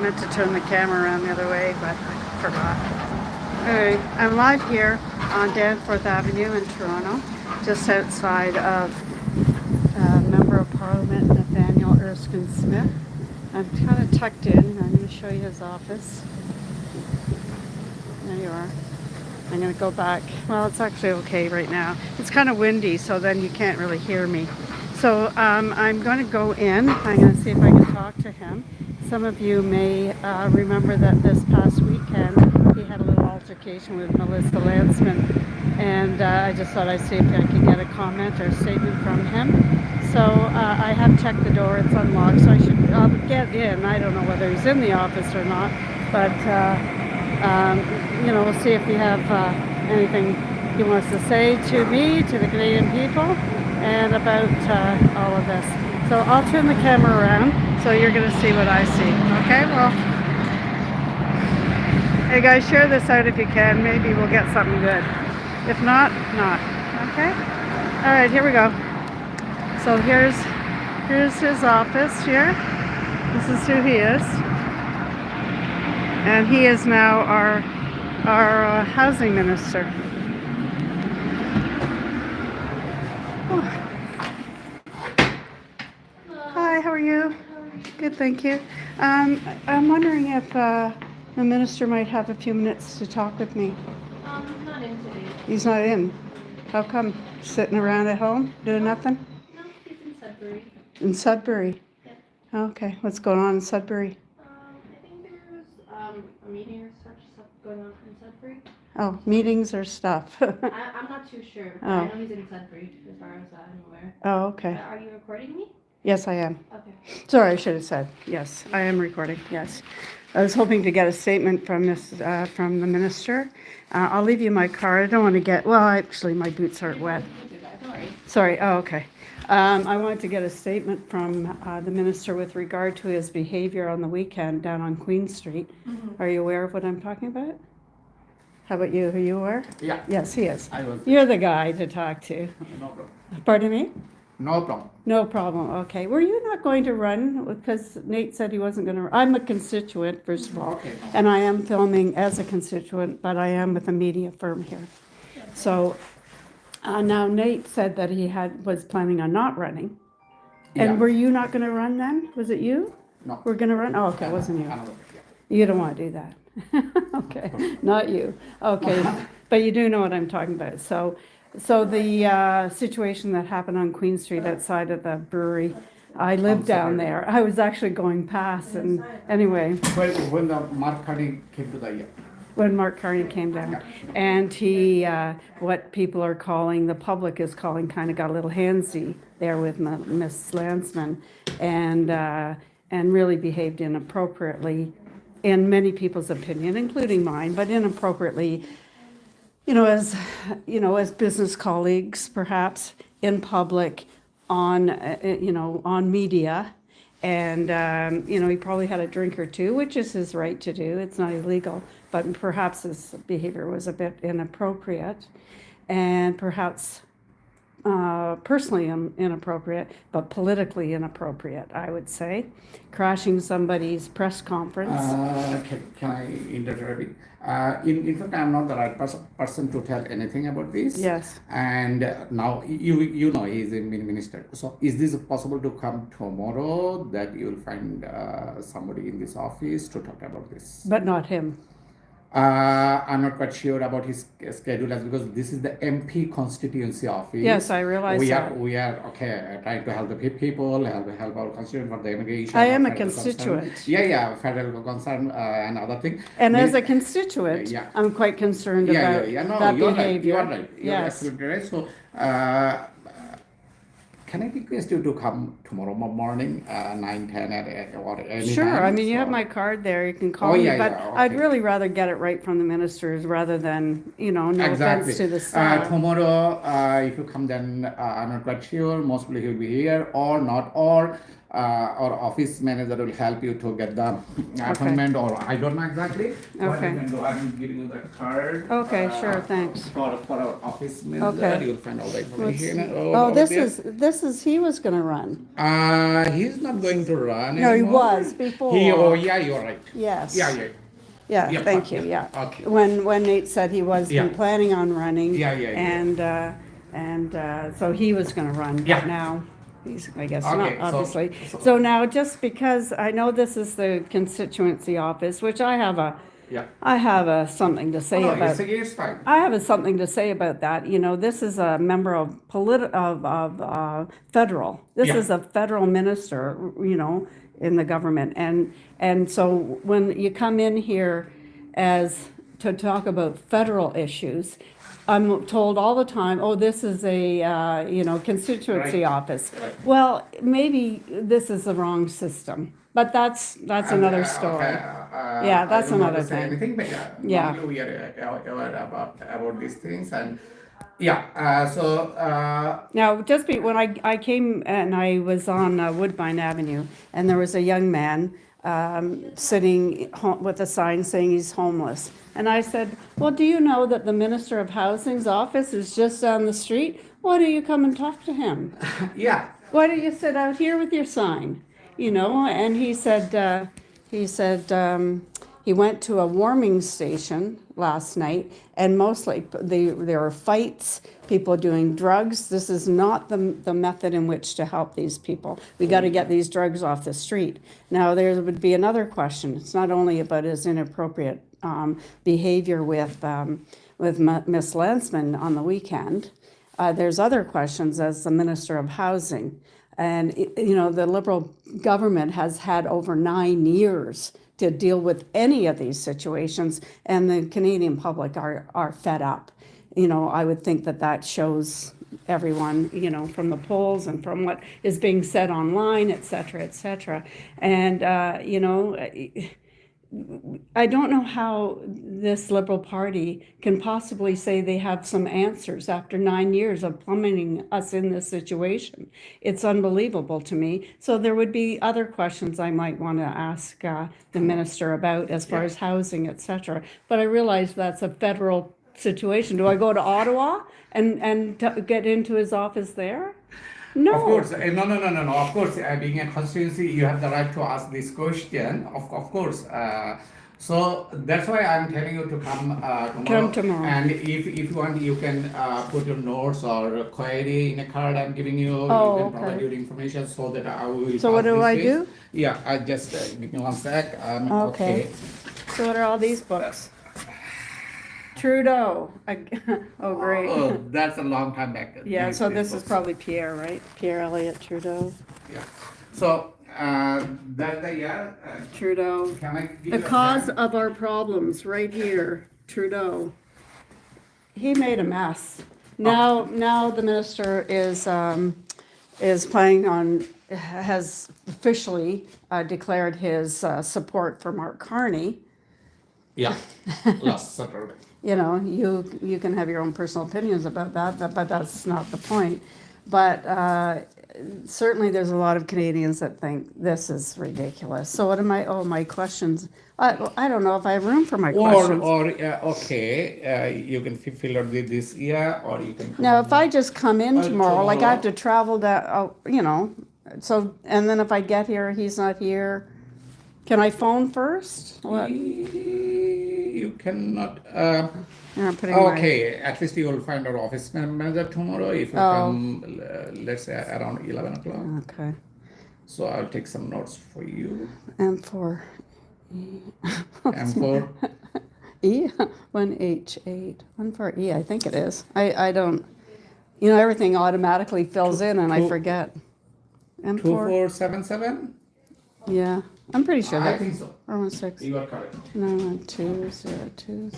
meant to turn the camera around the other way, but I forgot. Alright, I'm live here on Danforth Avenue in Toronto, just outside of Member of Parliament Nathaniel Erskine-Smith. I'm kind of tucked in. I'm going to show you his office. There you are. I'm going to go back. Well, it's actually okay right now. It's kind of windy, so then you can't really hear me. So I'm going to go in. I'm going to see if I can talk to him. Some of you may remember that this past weekend he had a little altercation with Melissa Landsman, and I just thought I'd see if I could get a comment or a statement from him. So I have checked the door. It's unlocked, so I'll get in. I don't know whether he's in the office or not, but we'll see if he have anything he wants to say to me, to the Canadian people, and about all of this. So I'll turn the camera around so you're going to see what I see. Okay, well, hey guys, share this out if you can. Maybe we'll get something good. If not, not. Okay? All right, here we go. So here's his office here. This is who he is. And he is now our housing minister. Hi, how are you? Good, thank you. I'm wondering if the minister might have a few minutes to talk with me. Not in today. He's not in. How come? Sitting around at home doing nothing? No, he's in Sudbury. In Sudbury? Yep. Okay, what's going on in Sudbury? I think there's a meeting or such stuff going on in Sudbury. Oh, meetings or stuff? I'm not too sure, but I know he's in Sudbury as far as I'm aware. Oh, okay. Are you recording me? Yes, I am. Okay. Sorry, I should have said. Yes, I am recording. Yes. I was hoping to get a statement from from the minister. I'll leave you my card. I don't want to get, well, actually, my boots aren't wet. Sorry. Oh, okay. I wanted to get a statement from the minister with regard to his behavior on the weekend down on Queen Street. Mm-hmm. Are you aware of what I'm talking about? How about you? Are you aware? Yeah. Yes, he is. I was. You're the guy to talk to. No problem. Pardon me? No problem. No problem. Okay. Were you not going to run? Because Nate said he wasn't going to run. I'm a constituent, first of all. Okay. And I am filming as a constituent, but I am with a media firm here. So now Nate said that he was planning on not running. And Yeah. were you not going to run then? Was it you? No. We're going to run? Oh, okay. It wasn't you. Another, yeah. You don't want to do that. Okay. Not you. Okay. But you do know what I'm talking about. So the situation that happened on Queen Street outside of the brewery, I live down there. I was actually going past, and anyway, When the Mark Carney came to the when Mark Carney came down, and he, what people are calling, the public is calling, kind of got a little handsy there with Miss Landsman, and really behaved inappropriately, in many people's opinion, including mine, but inappropriately. As business colleagues, perhaps in public, on media, and he probably had a drink or two, which is his right to do. It's not illegal, but perhaps his behavior was a bit inappropriate, and perhaps personally inappropriate, but politically inappropriate, I would say. Crashing somebody's press conference. Can I interrupt? In fact, I'm not the right person to tell anything about this. Yes. And now you know he's a minister. So is this possible to come tomorrow that you will find somebody in this office to talk about this? But not him. I'm not quite sure about his schedule because this is the MP constituency office. Yes, I realize that. We are trying to help the people, help our constituent for the immigration. I am a federal constituent. concern. Yeah, federal concern and other thing. And as a constituent, Yeah. I'm quite concerned about No, that you're behavior. Right. You're right. You're Yes. absolutely right. So, can I request you to come tomorrow morning, 9, 10, or any Sure. time? I mean, you have So- my card there. You can call Oh, me. yeah, But yeah, I'd okay. really rather get it right from the ministers rather than, no offense to the staff. Tomorrow, if you come, then I'm not quite sure. Mostly he'll be here or not. Or our office manager will help you to get the appointment, or I don't know exactly. But Okay. you can go. I'm giving you the card. Okay, sure, thanks. For our office manager, Okay. you'll find all the What's- information. Oh, over this there. is, he was gonna run. He's not going to run No, he anymore. was before. Oh, yeah, you're right. Yes. Yeah. Yeah, Yeah, thank you, yeah. okay. When Nate said he wasn't Yeah. planning on running. Yeah. And so he was gonna run, Yeah. but now he's, I guess Okay, not, so- obviously. so- So now, just because I know this is the constituency office, which I have something to say No, about. it's fine. I have something to say about that. You know, this is a member of federal. This Yeah. is a federal minister, you know, in the government. And so when you come in here as to talk about federal issues, I'm told all the time, oh, this is a, constituency Right. office. Right. Well, maybe this is the wrong system, but that's another story. Yeah, that's I don't want another to say thing. anything, but Yeah. normally we are aware about these things, and so Now, when I came and I was on Woodbine Avenue, and there was a young man sitting with a sign saying he's homeless. And I said, well, do you know that the Minister of Housing's office is just down the street? Why don't you come and talk to him? yeah. Why don't you sit out here with your sign? You know, and he said he went to a warming station last night, and mostly there were fights, people doing drugs. This is not the method in which to help these people. We got to get these drugs off the street. Now, there would be another question. It's not only about his inappropriate behavior with Miss Lansman on the weekend. There's other questions as the Minister of Housing. And, the Liberal government has had over 9 years to deal with any of these situations, and the Canadian public are fed up. I would think that shows everyone, from the polls and from what is being said online, et cetera, et cetera. And, I don't know how this Liberal Party can possibly say they have some answers after 9 years of plummeting us in this situation. It's unbelievable to me. So there would be other questions I might want to ask the minister about as far as housing, et cetera. But I realize that's a federal situation. Do I go to Ottawa and get into his office there? No. Of course, no. Of course, being a constituency, you have the right to ask this question. Of course. So that's why I'm telling you to come tomorrow. Come tomorrow. And if you want, you can put your notes or query in a card I'm giving you. Oh, You can provide okay. your information so that I will. So what pass do this I case. do? Yeah, I just give me one sec. Okay. So what are all these books? Trudeau. Oh, great. Oh, that's a long time back. Yeah, These- so these this is books. probably Pierre, right? Pierre Elliott Trudeau. Yeah. So that's the Trudeau. Can I give The you a cause pen? of our problems, right here, Trudeau. He made a mess. Now the minister is planning on, has officially declared his support for Mark Carney. Yeah. Last Saturday. You can have your own personal opinions about that, but that's not the point. But certainly there's a lot of Canadians that think this is ridiculous. So what am I, my questions, I don't know if I have room for my questions. You can fill out this or you can. Now, if I just come in Or tomorrow, like I have to tomorrow. travel down, so, and then if I get here, he's not here, can I phone first? What? You cannot. I'm putting my- Okay, at least you will find our office manager tomorrow if you Oh. come, let's say around 11 o'clock. Okay. So I'll take some notes for you. M4. M4. E? 1H8. 14E, I think it is. I don't, everything automatically fills in and I Two- forget. M4? 2477? Yeah, I'm pretty sure I that. think so. 416. You are correct. 91202.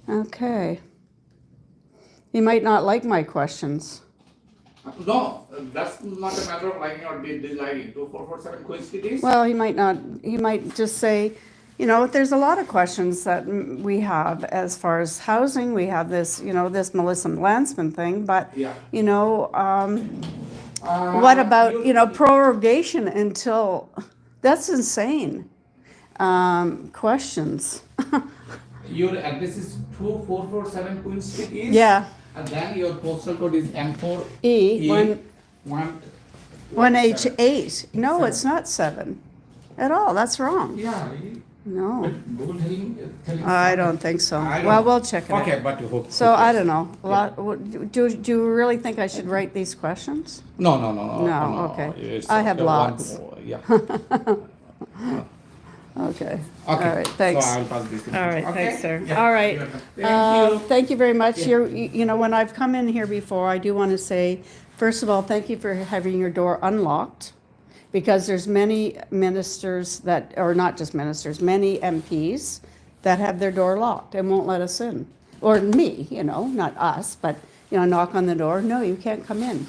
Okay. He might not like my questions. No, that's not a matter of liking or disliking. 2447 coincidence? Well, he might just say, there's a lot of questions that we have as far as housing. We have this, this Melissa Lansman thing, but, Yeah. What about, You, prorogation until, that's insane. Questions. your address is 2447 Queen Street East? Yeah, And then your postal code is M4 E, one 1H8. No, Seven. it's not 7 at all. That's wrong. Yeah. No, But Google telling I seven. don't think so. I don't Well, know. we'll check it out. Okay, but who So I cares? don't know. Yeah. Do you really think I should write these questions? No. No, okay. It's, I have one- lots. Yeah. Okay. Okay. All right, thanks. So I'll pass this. All right, Okay? thanks, sir. Yeah, All right. you're welcome. Thank you. Thank you very much. Yeah. When I've come in here before, I do want to say, first of all, thank you for having your door unlocked, because there's many ministers that, or not just ministers, many MPs that have their door locked and won't let us in. Or me, not us, but, knock on the door. No, you can't come in.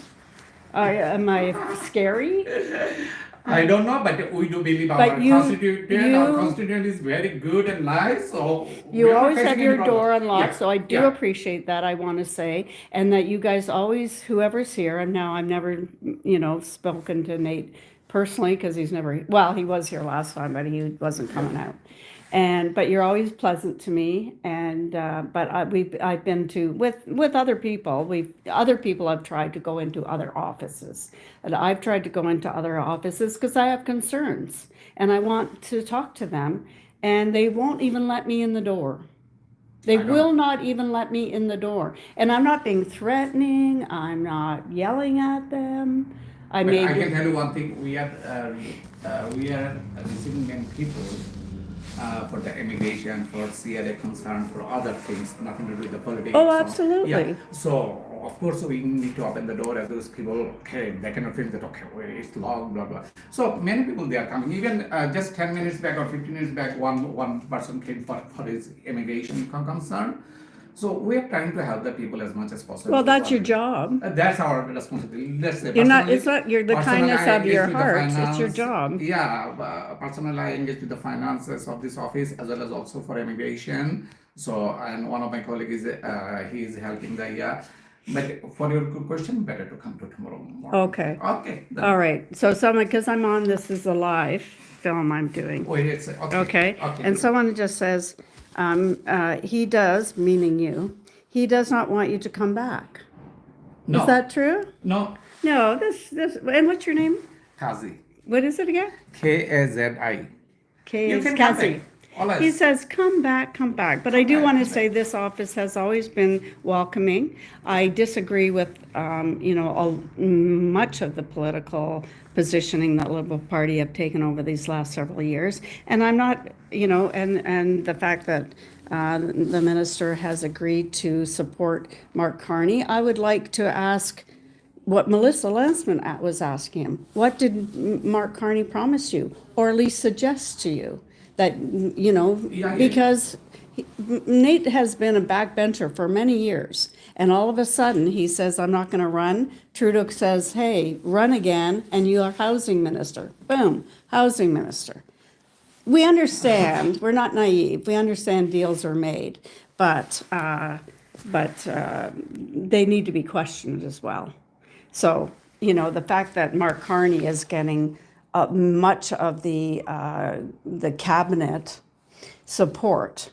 Am I scary? I don't know, but we do believe But our you- constituent. Our you- constituent is very good and nice. So we You are not always have facing your any door problem. unlocked, Yeah, so I do yeah. appreciate that, I want to say. And that you guys always, whoever's here, and now I've never, spoken to Nate personally, because he was here last time, but he wasn't coming out. But you're always pleasant to me, and but I've been to with other people. Other people have tried to go into other offices, and I've tried to go into other offices because I have concerns and I want to talk to them, and they won't even let me in the door. They I don't- will not even let me in the door, and I'm not being threatening. I'm not yelling at them. I But I can made tell you one thing: we are receiving many people for the immigration, for CRA concern, for other things, nothing to do with the politics. Oh, So, absolutely. yeah. So of course we need to open the door and those people, okay, they cannot feel that, okay, well, it's locked, blah blah. So many people they are coming. Even just 10 minutes back or 15 minutes back, one person came for his immigration concern. So we are trying to help the people as much as possible. Well, that's your job. That's our responsibility. Let's say You're not. personally- It's not. You're the personally, kindness I of your engage with the heart. It's your finance. job. Yeah, personally, I engage with the finances of this office as well as also for immigration. So, and one of my colleagues is he is helping the But for your question, better to come to tomorrow morning. Okay. Okay. Then. All right. So someone, because I'm on. This is a live film I'm doing. Oh, it's okay. Okay. And good. someone just says, he does, meaning you. He does not want you to come back. No. Is that true? No. No. This. And what's your name? Kazi. What is it again? Kazi. K You is can come Cassie. back. All right. He says, come back, come back. But I do back, want to come say this office has always been welcoming. I disagree with, much of the political positioning that Liberal Party have taken over these last several years. And I'm not, and the fact that the minister has agreed to support Mark Carney, I would like to ask what Melissa Lansman was asking him. What did Mark Carney promise you, or at least suggest to you? That, because Nate has been a backbencher for many years, and all of a sudden he says, I'm not going to run. Trudeau says, hey, run again, and you are housing minister. Boom, housing minister. We understand, we're not naive, we understand deals are made, but they need to be questioned as well. So, the fact that Mark Carney is getting much of the cabinet support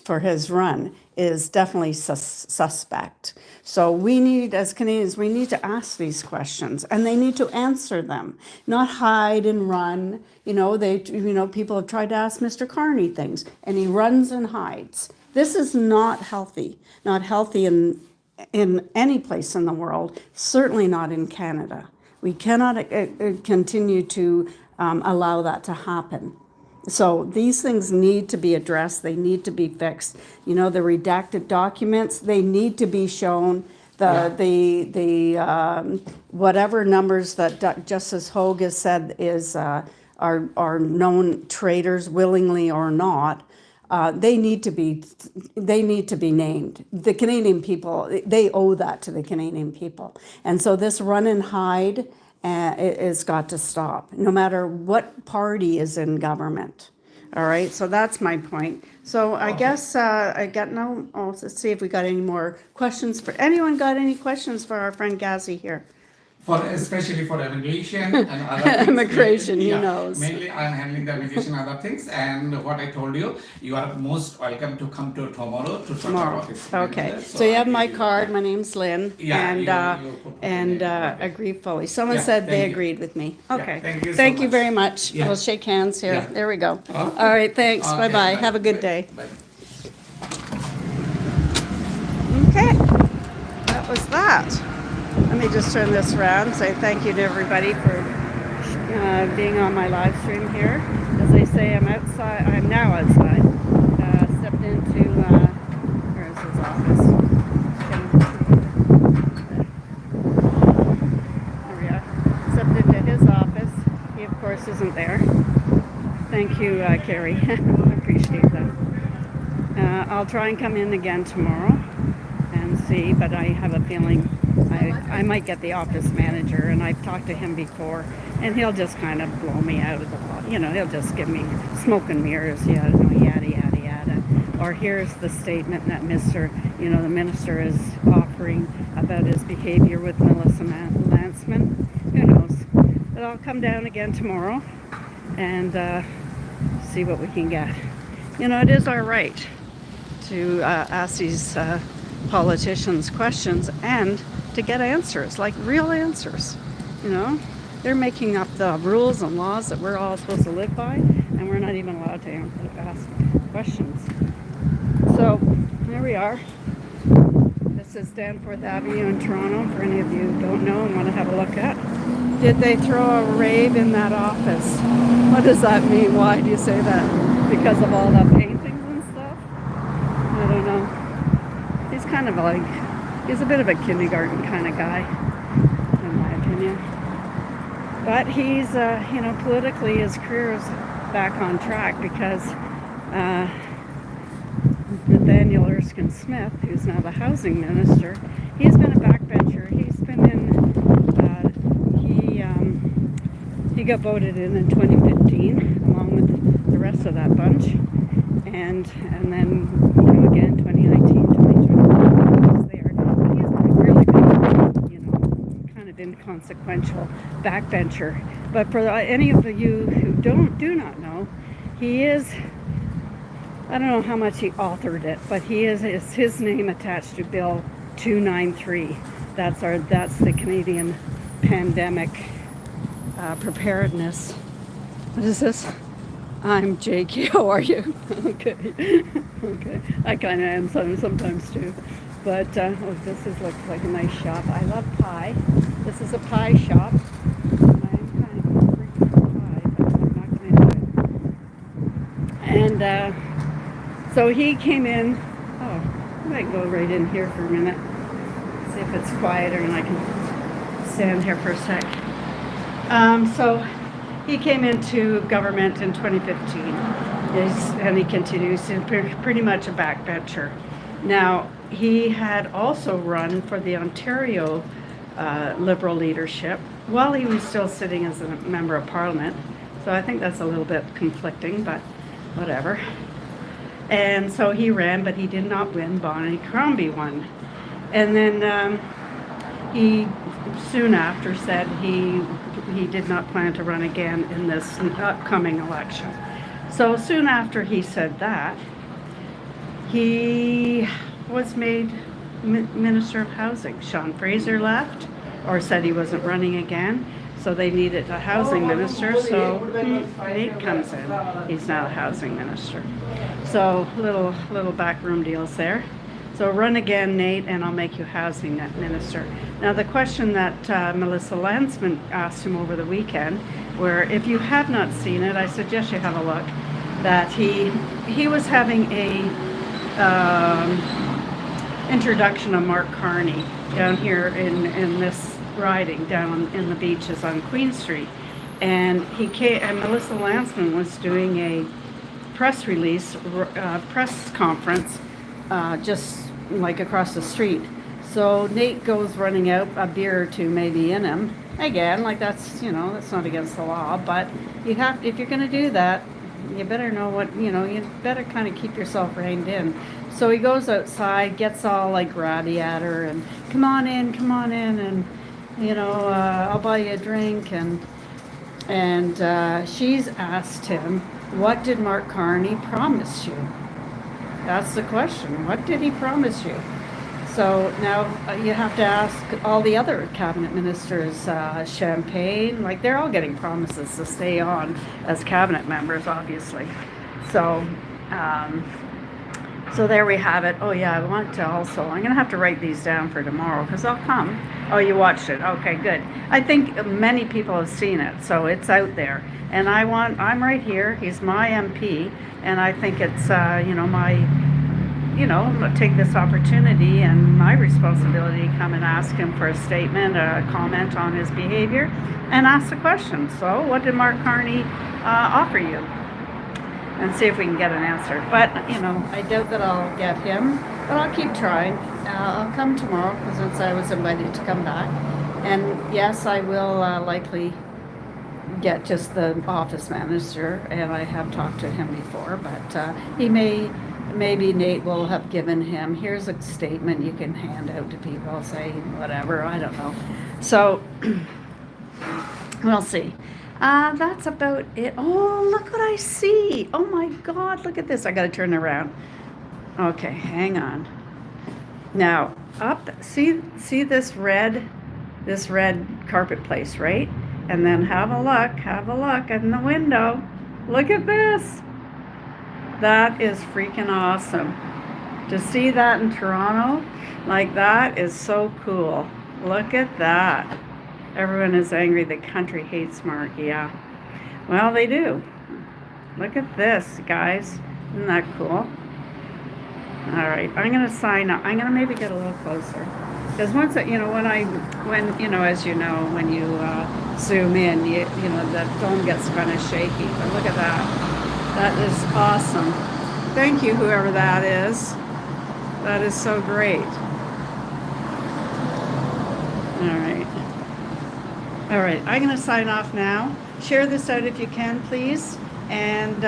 for his run is definitely suspect. So we need, as Canadians, we need to ask these questions, and they need to answer them, not hide and run. People have tried to ask Mr. Carney things, and he runs and hides. This is not healthy in any place in the world, certainly not in Canada. We cannot continue to allow that to happen. So these things need to be addressed. They need to be fixed. The redacted documents, they need to be shown. The whatever numbers that Justice Hogue has said is are known traitors, willingly or not. They need to be named. The Canadian people, they owe that to the Canadian people. And so this run and hide it's got to stop, no matter what party is in government. All right, so that's my point. So I guess let's see if we got any more questions for anyone. Got any questions for our friend Gazi here? especially for immigration and other things. Immigration, he Yeah, knows. Mainly I'm handling the immigration and other things. And what I told you, you are most welcome to come to tomorrow to talk Tomorrow. about this. Okay. manager. So you I have my give card. My name's Lynn. Yeah, And, you put the name. Okay. agree fully. Someone Yeah, said they thank you. agreed with me. Yeah, Okay. thank you so Thank you much. very much. Yeah. We'll shake hands here. Yeah. There we go. Okay. All right. Thanks. Okay, Bye-bye. bye. Have a good Bye. day. Bye. Okay. That was that. Let me just turn this around and say thank you to everybody for being on my live stream here. As I say, I'm outside. I'm now outside. Stepped into where is his office? There we are. Stepped into his office. He of course isn't there. Thank you, Carrie. I appreciate that. I'll try and come in again tomorrow and see, but I have a feeling I might get the office manager, and I've talked to him before, and he'll just kind of blow me out of the pot. You know, he'll just give me smoke and mirrors, yada, yada, yada. Or here's the statement that the minister is offering about his behavior with Melissa Lansman. Who knows? But I'll come down again tomorrow and see what we can get. You know, it is our right to ask these politicians questions and to get answers, like real answers. You know, they're making up the rules and laws that we're all supposed to live by, and we're not even allowed to ask questions. So there we are. This is Danforth Avenue in Toronto, for any of you who don't know and want to have a look at. Did they throw a rave in that office? What does that mean? Why do you say that? Because of all the paintings and stuff? I don't know. He's kind of he's a bit of a kindergarten kind of guy, in my opinion. But he's, politically his career is back on track because Nathaniel Erskine-Smith, who's now the housing minister, he's been a backbencher. He's been he got voted in 2015 along with the rest of that bunch, and then again 2019, 2020 he was there. But he's been a really good, kind of inconsequential backbencher. But for any of you who do not know, he is. I don't know how much he authored it, but it's his name attached to Bill 293. That's the Canadian pandemic preparedness. What is this? I'm Jake. How are you? Okay. Okay. I kind of am sometimes too. But this looks like a nice shop. I love pie. This is a pie shop. And I am kind of a freak for pie, but I'm not going to do it. And so he came in. Oh, I might go right in here for a minute. See if it's quieter and I can stand here for a sec. So he came into government in 2015, and he continues to be pretty much a backbencher. Now, he had also run for the Ontario Liberal leadership while he was still sitting as a member of Parliament. So I think that's a little bit conflicting, but whatever. And so he ran, but he did not win. Bonnie Crombie won. And then he soon after said he did not plan to run again in this upcoming election. So soon after he said that, he was made Minister of Housing. Sean Fraser left, or said he wasn't running again, so they needed a housing minister, so Nate comes in. He's now a housing minister. So little backroom deals there. So run again, Nate, and I'll make you housing minister. Now the question that Melissa Lansman asked him over the weekend, where if you have not seen it, I suggest you have a look, that he was having a introduction of Mark Carney down here in this riding down in the beaches on Queen Street, and Melissa Lansman was doing a press release, press conference, just like across the street. So Nate goes running out, a beer or two maybe in him. Again, like that's not against the law, but you have, if you're going to do that, you better know what, you better kind of keep yourself reined in. So he goes outside, gets all like ratty at her and come on in, and I'll buy you a drink, and she's asked him, what did Mark Carney promise you? That's the question. What did he promise you? So now you have to ask all the other cabinet ministers, Champagne, like they're all getting promises to stay on as cabinet members, obviously. So, so there we have it. Oh yeah, I want to also, I'm going to have to write these down for tomorrow because they'll come. Oh, you watched it. Okay, good. I think many people have seen it, so it's out there. And I'm right here. He's my MP, and I think it's, take this opportunity and my responsibility to come and ask him for a statement, a comment on his behavior, and ask the question. So, what did Mark Carney offer you? And see if we can get an answer. But, I doubt that I'll get him, but I'll keep trying. I'll come tomorrow since I was invited to come back. And yes, I will likely get just the office manager, and I have talked to him before, but maybe Nate will have given him, here's a statement you can hand out to people, say whatever, I don't know. So, we'll see. That's about it. Oh, look what I see. Oh my God, look at this. I got to turn around. Okay, hang on. Now, see this red carpet place, right? And then have a look in the window. Look at this. That is freaking awesome. To see that in Toronto, like that is so cool. Look at that. Everyone is angry. The country hates Mark. Yeah. Well, they do. Look at this, guys. Isn't that cool? All right. I'm going to sign up. I'm going to maybe get a little closer. Because once, as you know, when you zoom in, the phone gets kind of shaky. But look at that. That is awesome. Thank you, whoever that is. That is so great. All right, I'm going to sign off now. Share this out if you can, please. And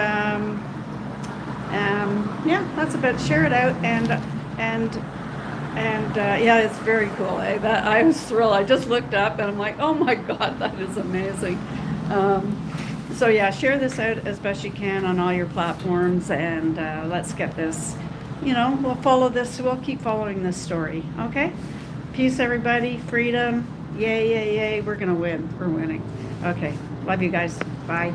yeah, that's about it. Share it out and yeah, it's very cool. I was thrilled. I just looked up and I'm like, oh my God, that is amazing. So yeah, share this out as best you can on all your platforms, and let's get this. We'll follow this. We'll keep following this story. Okay. Peace, everybody. Freedom. Yay, yay, yay. We're gonna win. We're winning. Okay. Love you guys. Bye.